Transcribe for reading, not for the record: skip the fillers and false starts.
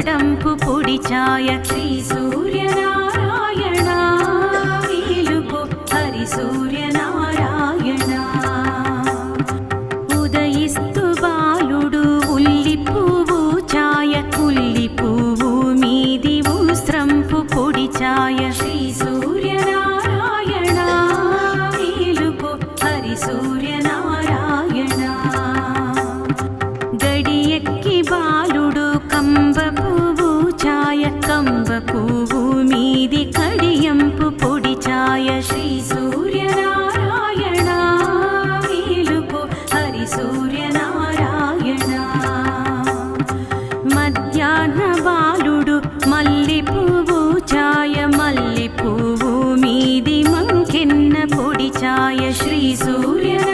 పడంపు పొడి ఛాయ శ్రీ సూర్యనారాయణ మేలుకో హరి సూర్యనారాయణ. ఉదయిస్తు బాలుడు ఉల్లి పువ్వు ఛాయ ఉల్లి పువ్వు మీది ఉస్రంపు పొడి ఛాయ శ్రీ సూర్యనారాయణ మేలుకో హరి సూర్యనారాయణ. గడియెక్కి బాలుడు కంబ పువ్వు ఛాయ కంబ పువ్వు మీది కడియంపు పొడి ఛాయ శ్రీ సూర్యనారాయణ మేలుకో హరి సూర్యనారాయణ. మధ్యాహ్న బాలుడు మల్లి పువ్వు ఛాయ మల్లి పువ్వు మీది మంకెన్న పొడి ఛాయ శ్రీ సూర్యనారాయణ